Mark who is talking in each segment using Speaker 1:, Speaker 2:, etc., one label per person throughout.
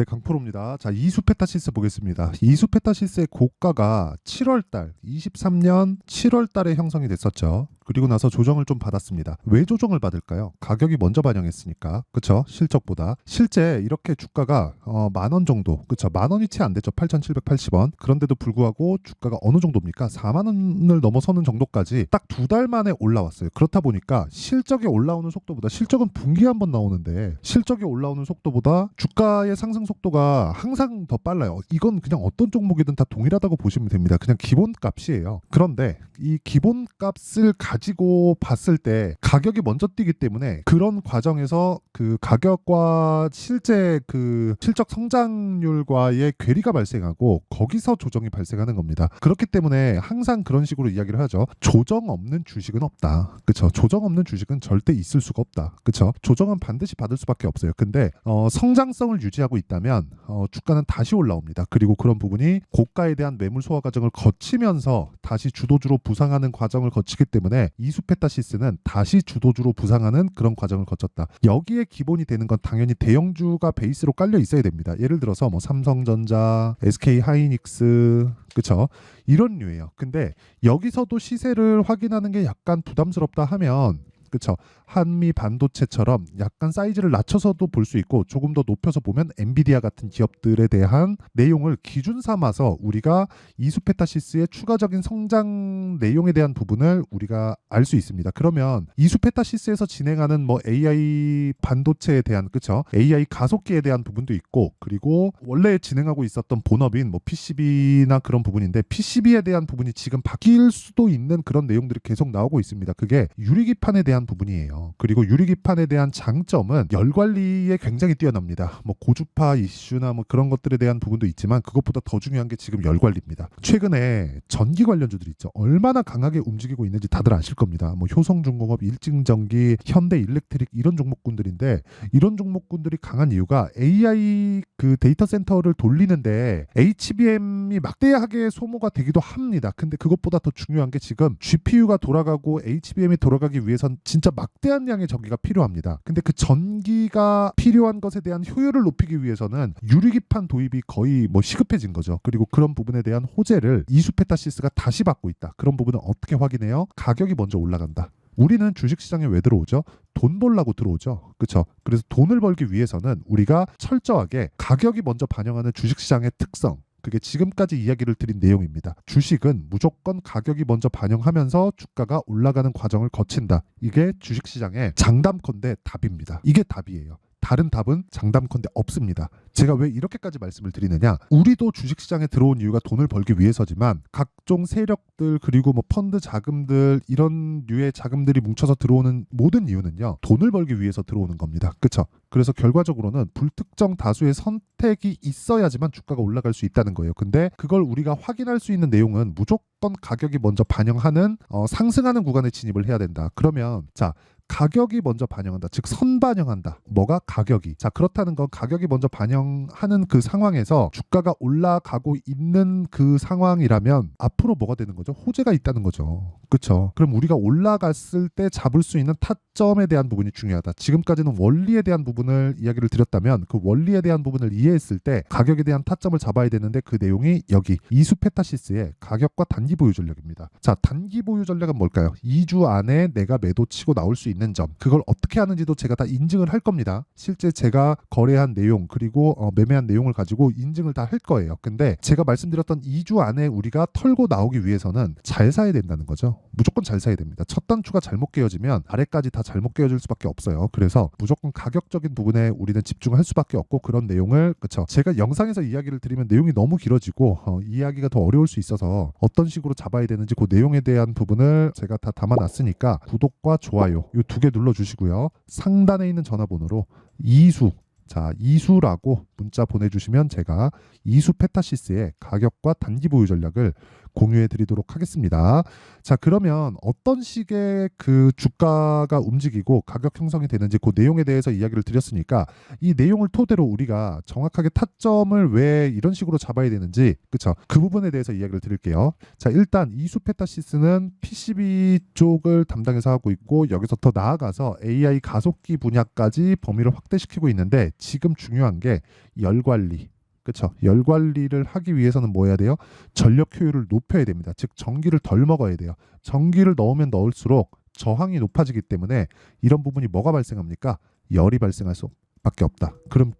Speaker 1: 네, 강프로입니다. 자, 이수페타시스 보겠습니다. 이수페타시스의 고가가 7월달, 23년 7월달에 형성이 됐었죠. 그리고 나서 조정을 좀 받았습니다. 왜 조정을 받을까요? 가격이 먼저 반영했으니까. 그쵸? 실적보다. 실제 이렇게 주가가 10,000원 정도, 그쵸? 10,000원이 채 안 됐죠. 8,780원. 그런데도 불구하고 주가가 어느 정도입니까? 40,000원을 넘어서는 정도까지 딱 2달 만에 올라왔어요. 그렇다 보니까 실적이 올라오는 속도보다, 실적은 분기에 한 번 나오는데 실적이 올라오는 속도보다 주가의 상승 속도가 항상 더 빨라요. 이건 그냥 어떤 종목이든 다 동일하다고 보시면 됩니다. 그냥 기본값이에요. 그런데 이 기본값을 가지고 봤을 때 가격이 먼저 뛰기 때문에 그런 과정에서 그 가격과 실제 그 실적 성장률과의 괴리가 발생하고 거기서 조정이 발생하는 겁니다. 그렇기 때문에 항상 그런 식으로 이야기를 하죠. 조정 없는 주식은 없다. 그쵸? 조정 없는 주식은 절대 있을 수가 없다. 그쵸? 조정은 반드시 받을 수밖에 없어요. 근데 성장성을 유지하고 있다면 주가는 다시 올라옵니다. 그리고 그런 부분이 고가에 대한 매물 소화 과정을 거치면서 다시 주도주로 부상하는 과정을 거치기 때문에 이수페타시스는 다시 주도주로 부상하는 그런 과정을 거쳤다. 여기에 기본이 되는 건 당연히 대형주가 베이스로 깔려 있어야 됩니다. 예를 들어서 뭐 삼성전자, SK하이닉스, 그쵸? 이런 류예요. 근데 여기서도 시세를 확인하는 게 약간 부담스럽다 하면, 그쵸? 한미 반도체처럼 약간 사이즈를 낮춰서도 볼 수 있고 조금 더 높여서 보면 엔비디아 같은 기업들에 대한 내용을 기준 삼아서 우리가 이수페타시스의 추가적인 성장 내용에 대한 부분을 우리가 알 수 있습니다. 그러면 이수페타시스에서 진행하는 뭐 AI 반도체에 대한, 그쵸? AI 가속기에 대한 부분도 있고, 그리고 원래 진행하고 있었던 본업인 뭐 PCB나 그런 부분인데 PCB에 대한 부분이 지금 바뀔 수도 있는 그런 내용들이 계속 나오고 있습니다. 그게 유리기판에 대한 부분이에요. 그리고 유리기판에 대한 장점은 열 관리에 굉장히 뛰어납니다. 뭐 고주파 이슈나 뭐 그런 것들에 대한 부분도 있지만 그것보다 더 중요한 게 지금 열 관리입니다. 최근에 전기 관련주들이 있죠. 얼마나 강하게 움직이고 있는지 다들 아실 겁니다. 뭐 효성중공업, 일진전기, 현대일렉트릭 이런 종목군들인데 이런 종목군들이 강한 이유가 AI 그 데이터 센터를 돌리는데 HBM이 막대하게 소모가 되기도 합니다. 근데 그것보다 더 중요한 게 지금 GPU가 돌아가고 HBM이 돌아가기 위해선 진짜 막대한 양의 전기가 필요합니다. 근데 그 전기가 필요한 것에 대한 효율을 높이기 위해서는 유리기판 도입이 거의 뭐 시급해진 거죠. 그리고 그런 부분에 대한 호재를 이수페타시스가 다시 받고 있다. 그런 부분은 어떻게 확인해요? 가격이 먼저 올라간다. 우리는 주식시장에 왜 들어오죠? 돈 벌라고 들어오죠. 그렇죠? 그래서 돈을 벌기 위해서는 우리가 철저하게 가격이 먼저 반영하는 주식시장의 특성, 그게 지금까지 이야기를 드린 내용입니다. 주식은 무조건 가격이 먼저 반영하면서 주가가 올라가는 과정을 거친다. 이게 주식시장의 장담컨대 답입니다. 이게 답이에요. 다른 답은 장담컨대 없습니다. 제가 왜 이렇게까지 말씀을 드리느냐? 우리도 주식시장에 들어온 이유가 돈을 벌기 위해서지만 각종 세력들 그리고 뭐 펀드 자금들 이런 류의 자금들이 뭉쳐서 들어오는 모든 이유는요. 돈을 벌기 위해서 들어오는 겁니다. 그렇죠? 그래서 결과적으로는 불특정 다수의 선택이 있어야지만 주가가 올라갈 수 있다는 거예요. 근데 그걸 우리가 확인할 수 있는 내용은 무조건 가격이 먼저 반영하는 상승하는 구간에 진입을 해야 된다. 그러면 자, 가격이 먼저 반영한다. 즉 선반영한다. 뭐가? 가격이. 자, 그렇다는 건 가격이 먼저 반영하는 그 상황에서 주가가 올라가고 있는 그 상황이라면 앞으로 뭐가 되는 거죠? 호재가 있다는 거죠. 그렇죠? 그럼 우리가 올라갔을 때 잡을 수 있는 타점에 대한 부분이 중요하다. 지금까지는 원리에 대한 부분을 이야기를 드렸다면 그 원리에 대한 부분을 이해했을 때 가격에 대한 타점을 잡아야 되는데 그 내용이 여기 이수페타시스의 가격과 단기 보유 전략입니다. 자, 단기 보유 전략은 뭘까요? 2주 안에 내가 매도 치고 나올 수 있는 점, 그걸 어떻게 하는지도 제가 다 인증을 할 겁니다. 실제 제가 거래한 내용 그리고 매매한 내용을 가지고 인증을 다 할 거예요. 근데 제가 말씀드렸던 2주 안에 우리가 털고 나오기 위해서는 잘 사야 된다는 거죠. 무조건 잘 사야 됩니다. 첫 단추가 잘못 깨어지면 아래까지 다 잘못 깨어질 수밖에 없어요. 그래서 무조건 가격적인 부분에 우리는 집중할 수밖에 없고 그런 내용을, 그쵸? 제가 영상에서 이야기를 드리면 내용이 너무 길어지고 이야기가 더 어려울 수 있어서 어떤 식으로 잡아야 되는지 그 내용에 대한 부분을 제가 다 담아놨으니까 구독과 좋아요 이 2개 눌러주시고요. 상단에 있는 전화번호로 이수, 자, 이수라고 문자 보내주시면 제가 이수페타시스의 가격과 단기 보유 전략을 공유해 드리도록 하겠습니다. 자, 그러면 어떤 식의 그 주가가 움직이고 가격 형성이 되는지 그 내용에 대해서 이야기를 드렸으니까 이 내용을 토대로 우리가 정확하게 타점을 왜 이런 식으로 잡아야 되는지, 그쵸? 그 부분에 대해서 이야기를 드릴게요. 자, 일단 이수페타시스는 PCB 쪽을 담당해서 하고 있고, 여기서 더 나아가서 AI 가속기 분야까지 범위를 확대시키고 있는데, 지금 중요한 게 열 관리. 그쵸? 열 관리를 하기 위해서는 뭐 해야 돼요? 전력 효율을 높여야 됩니다. 즉 전기를 덜 먹어야 돼요. 전기를 넣으면 넣을수록 저항이 높아지기 때문에 이런 부분이 뭐가 발생합니까? 열이 발생할 수밖에 없다. 그럼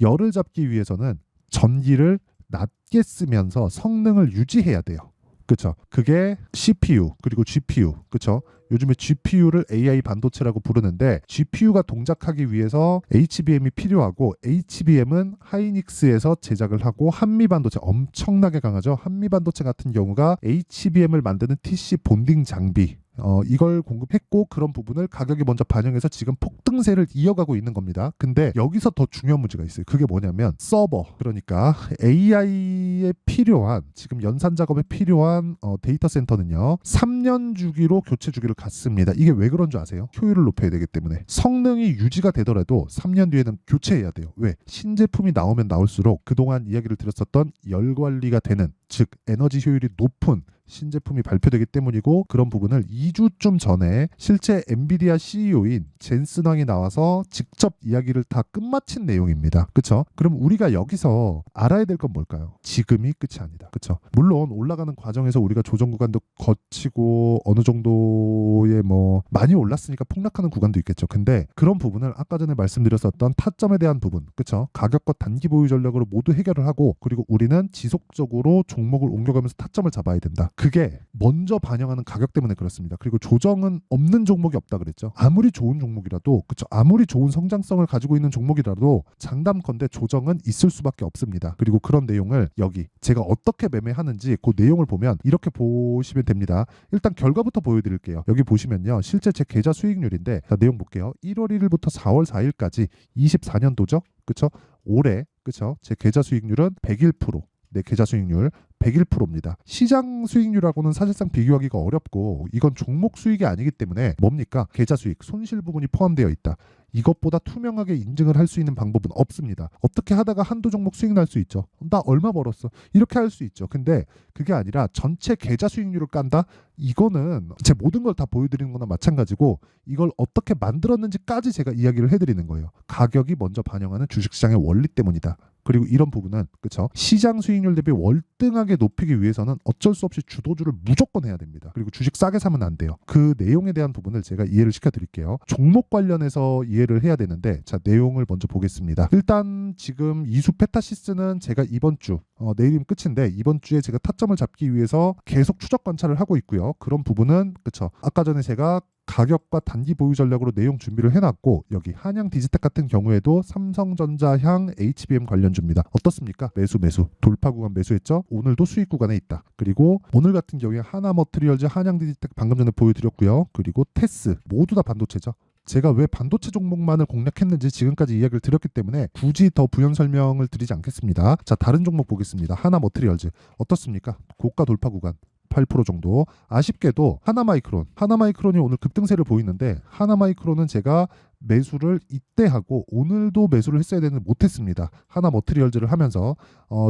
Speaker 1: 열을 잡기 위해서는 전기를 낮게 쓰면서 성능을 유지해야 돼요. 그쵸? 그게 CPU 그리고 GPU. 그쵸? 요즘에 GPU를 AI 반도체라고 부르는데, GPU가 동작하기 위해서 HBM이 필요하고, HBM은 하이닉스에서 제작을 하고, 한미 반도체 엄청나게 강하죠. 한미 반도체 같은 경우가 HBM을 만드는 TC 본딩 장비, 이걸 공급했고, 그런 부분을 가격이 먼저 반영해서 지금 폭등세를 이어가고 있는 겁니다. 근데 여기서 더 중요한 문제가 있어요. 그게 뭐냐면 서버, 그러니까 AI에 필요한, 지금 연산 작업에 필요한 데이터 센터는요 3년 주기로 교체 주기를 갖습니다. 이게 왜 그런 줄 아세요? 효율을 높여야 되기 때문에. 성능이 유지가 되더라도 3년 뒤에는 교체해야 돼요. 왜? 신제품이 나오면 나올수록 그동안 이야기를 드렸었던 열 관리가 되는, 즉 에너지 효율이 높은 신제품이 발표되기 때문이고, 그런 부분을 2주쯤 전에 실제 엔비디아 CEO인 젠슨 황이 나와서 직접 이야기를 다 끝마친 내용입니다. 그쵸? 그럼 우리가 여기서 알아야 될 건 뭘까요? 지금이 끝이 아니다. 그쵸? 물론 올라가는 과정에서 우리가 조정 구간도 거치고 어느 정도의 많이 올랐으니까 폭락하는 구간도 있겠죠. 근데 그런 부분을 아까 전에 말씀드렸었던 타점에 대한 부분, 그쵸? 가격과 단기 보유 전략으로 모두 해결을 하고, 그리고 우리는 지속적으로 종목을 옮겨가면서 타점을 잡아야 된다. 그게 먼저 반영하는 가격 때문에 그렇습니다. 그리고 조정은 없는 종목이 없다 그랬죠. 아무리 좋은 종목이라도, 그쵸? 아무리 좋은 성장성을 가지고 있는 종목이라도 장담컨대 조정은 있을 수밖에 없습니다. 그리고 그런 내용을 여기 제가 어떻게 매매하는지 그 내용을 보면 이렇게 보시면 됩니다. 일단 결과부터 보여드릴게요. 여기 보시면요, 실제 제 계좌 수익률인데, 자, 내용 볼게요. 1월 1일부터 4월 4일까지 24년도죠. 그쵸? 올해, 그쵸? 제 계좌 수익률은 101%. 내 계좌 수익률 101%입니다. 시장 수익률하고는 사실상 비교하기가 어렵고, 이건 종목 수익이 아니기 때문에 뭡니까? 계좌 수익, 손실 부분이 포함되어 있다. 이것보다 투명하게 인증을 할 수 있는 방법은 없습니다. 어떻게 하다가 한두 종목 수익 날 수 있죠. 나 얼마 벌었어. 이렇게 할 수 있죠. 근데 그게 아니라 전체 계좌 수익률을 깐다? 이거는 제 모든 걸 다 보여드리는 거나 마찬가지고, 이걸 어떻게 만들었는지까지 제가 이야기를 해드리는 거예요. 가격이 먼저 반영하는 주식시장의 원리 때문이다. 그리고 이런 부분은, 그쵸? 시장 수익률 대비 월등하게 높이기 위해서는 어쩔 수 없이 주도주를 무조건 해야 됩니다. 그리고 주식 싸게 사면 안 돼요. 그 내용에 대한 부분을 제가 이해를 시켜드릴게요. 종목 관련해서 이해를 해야 되는데, 자, 내용을 먼저 보겠습니다. 일단 지금 이수페타시스는 제가 이번 주, 내일이면 끝인데, 이번 주에 제가 타점을 잡기 위해서 계속 추적 관찰을 하고 있고요. 그런 부분은, 그쵸? 아까 전에 제가 가격과 단기 보유 전략으로 내용 준비를 해놨고, 여기 한양 디지텍 같은 경우에도 삼성전자향 HBM 관련주입니다. 어떻습니까? 매수 돌파 구간 매수했죠? 오늘도 수익 구간에 있다. 그리고 오늘 같은 경우에 하나머트리얼즈, 한양 디지텍 방금 전에 보여드렸고요. 그리고 테스, 모두 다 반도체죠. 제가 왜 반도체 종목만을 공략했는지 지금까지 이야기를 드렸기 때문에 굳이 더 부연 설명을 드리지 않겠습니다. 자, 다른 종목 보겠습니다. 하나머트리얼즈 어떻습니까? 고가 돌파 구간 8% 정도. 아쉽게도 하나마이크론이 오늘 급등세를 보이는데, 하나마이크론은 제가 매수를 이때 하고 오늘도 매수를 했어야 되는데 못했습니다. 하나머트리얼즈를 하면서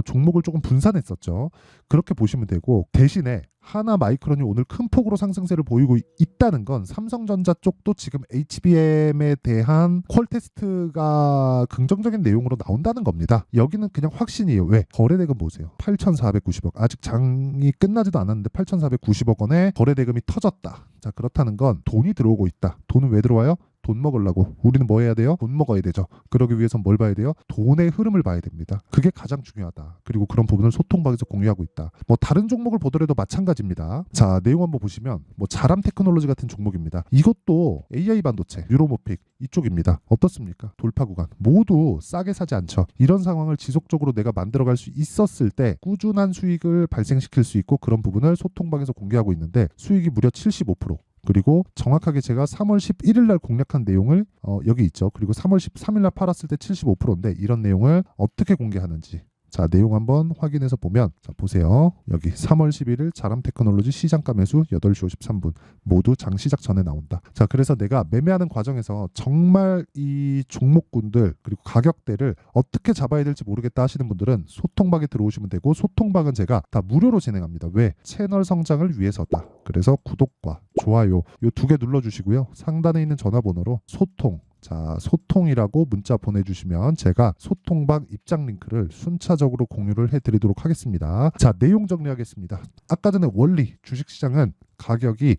Speaker 1: 종목을 조금 분산했었죠. 그렇게 보시면 되고, 대신에 하나마이크론이 오늘 큰 폭으로 상승세를 보이고 있다는 건 삼성전자 쪽도 지금 HBM에 대한 퀄 테스트가 긍정적인 내용으로 나온다는 겁니다. 여기는 그냥 확신이에요. 왜? 거래대금 보세요. 8,490억. 아직 장이 끝나지도 않았는데 8,490억 원에 거래대금이 터졌다. 자, 그렇다는 건 돈이 들어오고 있다. 돈은 왜 들어와요? 돈 먹으려고. 우리는 뭐 해야 돼요? 돈 먹어야 되죠. 그러기 위해서 뭘 봐야 돼요? 돈의 흐름을 봐야 됩니다. 그게 가장 중요하다. 그리고 그런 부분을 소통방에서 공유하고 있다. 다른 종목을 보더라도 마찬가지입니다. 자, 내용 한번 보시면 자람 테크놀로지 같은 종목입니다. 이것도 AI 반도체, 뉴로모픽 이쪽입니다. 어떻습니까? 돌파 구간 모두 싸게 사지 않죠. 이런 상황을 지속적으로 내가 만들어갈 수 있었을 때 꾸준한 수익을 발생시킬 수 있고, 그런 부분을 소통방에서 공개하고 있는데 수익이 무려 75%. 그리고 정확하게 제가 3월 11일 날 공략한 내용을 여기 있죠. 그리고 3월 13일 날 팔았을 때 75%인데 이런 내용을 어떻게 공개하는지 자, 내용 한번 확인해서 보면, 자, 보세요. 여기 3월 11일 자람테크놀로지 시장가 매수 8시 53분 모두 장 시작 전에 나온다. 자, 그래서 내가 매매하는 과정에서 정말 이 종목군들 그리고 가격대를 어떻게 잡아야 될지 모르겠다 하시는 분들은 소통방에 들어오시면 되고, 소통방은 제가 다 무료로 진행합니다. 왜? 채널 성장을 위해서다. 그래서 구독과 좋아요 요 2개 눌러주시고요. 상단에 있는 전화번호로 소통, 자, 소통이라고 문자 보내주시면 제가 소통방 입장 링크를 순차적으로 공유를 해드리도록 하겠습니다. 자, 내용 정리하겠습니다. 아까 전에 원리, 주식시장은 가격이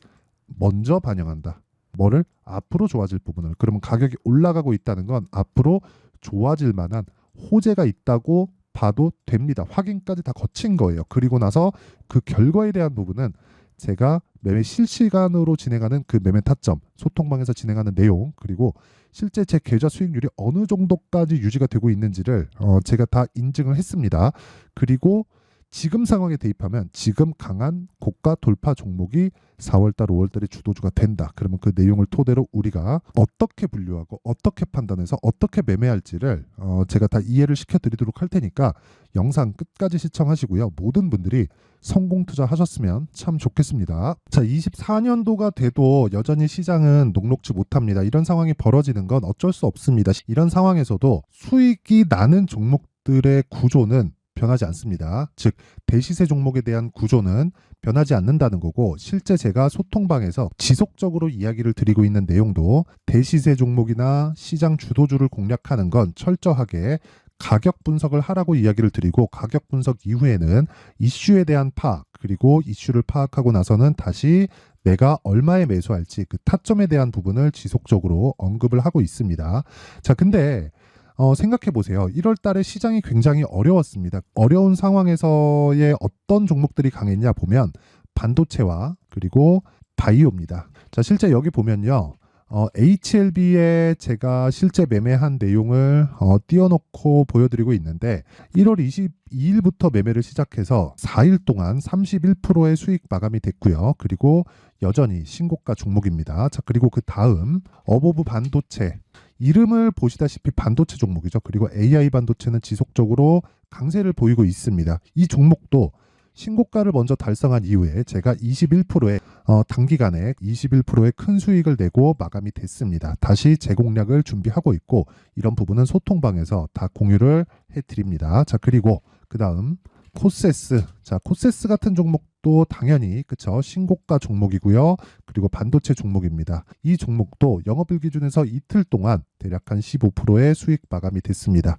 Speaker 1: 먼저 반영한다. 뭐를? 앞으로 좋아질 부분을. 그러면 가격이 올라가고 있다는 건 앞으로 좋아질 만한 호재가 있다고 봐도 됩니다. 확인까지 다 거친 거예요. 그리고 나서 그 결과에 대한 부분은 제가 매매 실시간으로 진행하는 그 매매 타점, 소통방에서 진행하는 내용, 그리고 실제 제 계좌 수익률이 어느 정도까지 유지가 되고 있는지를 제가 다 인증을 했습니다. 그리고 지금 상황에 대입하면 지금 강한 고가 돌파 종목이 4월달, 5월달에 주도주가 된다. 그러면 그 내용을 토대로 우리가 어떻게 분류하고 어떻게 판단해서 어떻게 매매할지를 제가 다 이해를 시켜드리도록 할 테니까 영상 끝까지 시청하시고요. 모든 분들이 성공 투자하셨으면 참 좋겠습니다. 자, 24년도가 돼도 여전히 시장은 녹록지 못합니다. 이런 상황이 벌어지는 건 어쩔 수 없습니다. 이런 상황에서도 수익이 나는 종목들의 구조는 변하지 않습니다. 즉, 대시세 종목에 대한 구조는 변하지 않는다는 거고, 실제 제가 소통방에서 지속적으로 이야기를 드리고 있는 내용도 대시세 종목이나 시장 주도주를 공략하는 건 철저하게 가격 분석을 하라고 이야기를 드리고, 가격 분석 이후에는 이슈에 대한 파악, 그리고 이슈를 파악하고 나서는 다시 내가 얼마에 매수할지 그 타점에 대한 부분을 지속적으로 언급을 하고 있습니다. 자, 근데 생각해 보세요. 1월 달에 시장이 굉장히 어려웠습니다. 어려운 상황에서의 어떤 종목들이 강했냐 보면 반도체와 그리고 바이오입니다. 자, 실제 여기 보면요. HLB에 제가 실제 매매한 내용을 띄워놓고 보여드리고 있는데, 1월 22일부터 매매를 시작해서 4일 동안 31%의 수익 마감이 됐고요. 그리고 여전히 신고가 종목입니다. 자, 그리고 그 다음 어보브 반도체, 이름을 보시다시피 반도체 종목이죠. 그리고 AI 반도체는 지속적으로 강세를 보이고 있습니다. 이 종목도 신고가를 먼저 달성한 이후에 제가 21%의 단기간에 21%의 큰 수익을 내고 마감이 됐습니다. 다시 재공략을 준비하고 있고, 이런 부분은 소통방에서 다 공유를 해드립니다. 자, 그리고 그 다음 코세스. 자, 코세스 같은 종목도 당연히 그쵸, 신고가 종목이고요. 그리고 반도체 종목입니다. 이 종목도 영업일 기준에서 이틀 동안 대략 한 15%의 수익 마감이 됐습니다.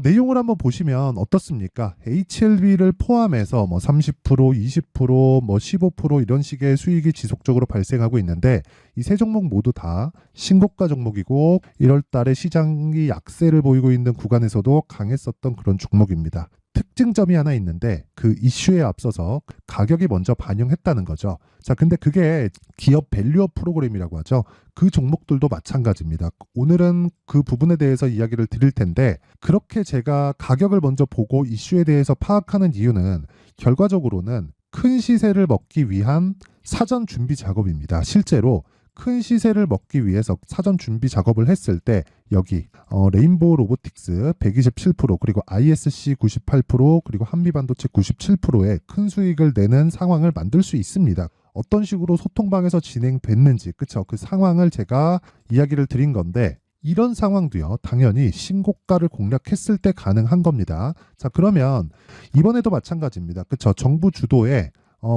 Speaker 1: 내용을 한번 보시면 어떻습니까? HLB를 포함해서 뭐 30%, 20%, 뭐 15% 이런 식의 수익이 지속적으로 발생하고 있는데, 이 세 종목 모두 다 신고가 종목이고 1월 달에 시장이 약세를 보이고 있는 구간에서도 강했었던 그런 종목입니다. 특징점이 하나 있는데, 그 이슈에 앞서서 가격이 먼저 반영했다는 거죠. 자, 근데 그게 기업 밸류업 프로그램이라고 하죠. 그 종목들도 마찬가지입니다. 오늘은 그 부분에 대해서 이야기를 드릴 텐데, 그렇게 제가 가격을 먼저 보고 이슈에 대해서 파악하는 이유는 결과적으로는 큰 시세를 먹기 위한 사전 준비 작업입니다. 실제로 큰 시세를 먹기 위해서 사전 준비 작업을 했을 때 여기 레인보우 로보틱스 127%, 그리고 ISC 98%, 그리고 한미반도체 97%의 큰 수익을 내는 상황을 만들 수 있습니다. 어떤 식으로 소통방에서 진행됐는지, 그쵸? 그 상황을 제가 이야기를 드린 건데, 이런 상황도요, 당연히 신고가를 공략했을 때 가능한 겁니다. 자, 그러면 이번에도 마찬가지입니다. 그쵸? 정부 주도의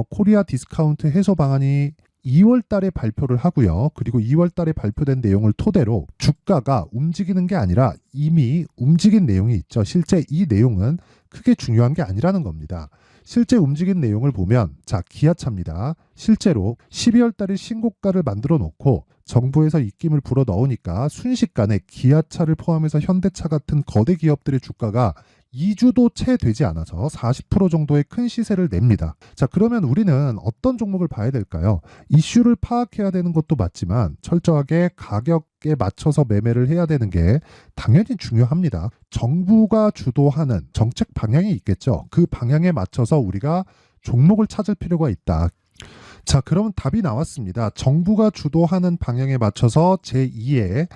Speaker 1: 코리아 디스카운트 해소 방안이 2월 달에 발표를 하고요. 그리고 2월 달에 발표된 내용을 토대로 주가가 움직이는 게 아니라 이미 움직인 내용이 있죠. 실제 이 내용은 크게 중요한 게 아니라는 겁니다. 실제 움직인 내용을 보면, 자, 기아차입니다. 실제로 12월 달에 신고가를 만들어 놓고 정부에서 입김을 불어 넣으니까 순식간에 기아차를 포함해서 현대차 같은 거대 기업들의 주가가 2주도 채 되지 않아서 40% 정도의 큰 시세를 냅니다. 자, 그러면 우리는 어떤 종목을 봐야 될까요? 이슈를 파악해야 되는 것도 맞지만 철저하게 가격에 맞춰서 매매를 해야 되는 게 당연히 중요합니다. 정부가 주도하는 정책 방향이 있겠죠. 그 방향에 맞춰서 우리가 종목을 찾을 필요가 있다. 자, 그러면 답이 나왔습니다. 정부가 주도하는 방향에 맞춰서 제2의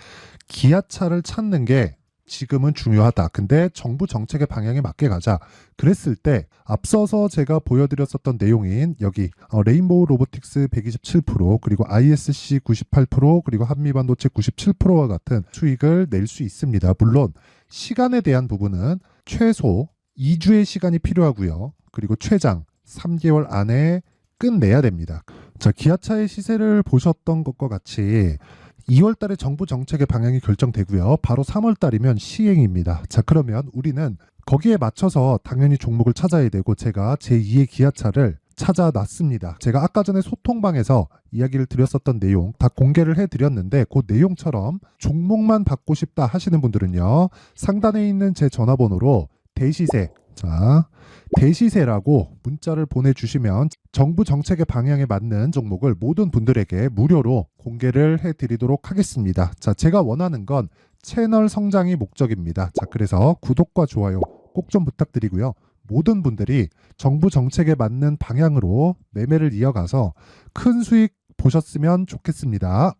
Speaker 1: 기아차를 찾는 게 지금은 중요하다. 근데 정부 정책의 방향에 맞게 가자. 그랬을 때 앞서서 제가 보여드렸었던 내용인 여기 레인보우 로보틱스 127% 그리고 ISC 98% 그리고 한미반도체 97%와 같은 수익을 낼 수 있습니다. 물론 시간에 대한 부분은 최소 2주의 시간이 필요하고요. 그리고 최장 3개월 안에 끝내야 됩니다. 자, 기아차의 시세를 보셨던 것과 같이 2월 달에 정부 정책의 방향이 결정되고요. 바로 3월 달이면 시행입니다. 자, 그러면 우리는 거기에 맞춰서 당연히 종목을 찾아야 되고 제가 제2의 기아차를 찾아놨습니다. 제가 아까 전에 소통방에서 이야기를 드렸었던 내용 다 공개를 해드렸는데 그 내용처럼 종목만 받고 싶다 하시는 분들은요. 상단에 있는 제 전화번호로 대시세, 자, 대시세라고 문자를 보내주시면 정부 정책의 방향에 맞는 종목을 모든 분들에게 무료로 공개를 해드리도록 하겠습니다. 자, 제가 원하는 건 채널 성장이 목적입니다. 자, 그래서 구독과 좋아요 꼭 좀 부탁드리고요. 모든 분들이 정부 정책에 맞는 방향으로 매매를 이어가서 큰 수익 보셨으면 좋겠습니다.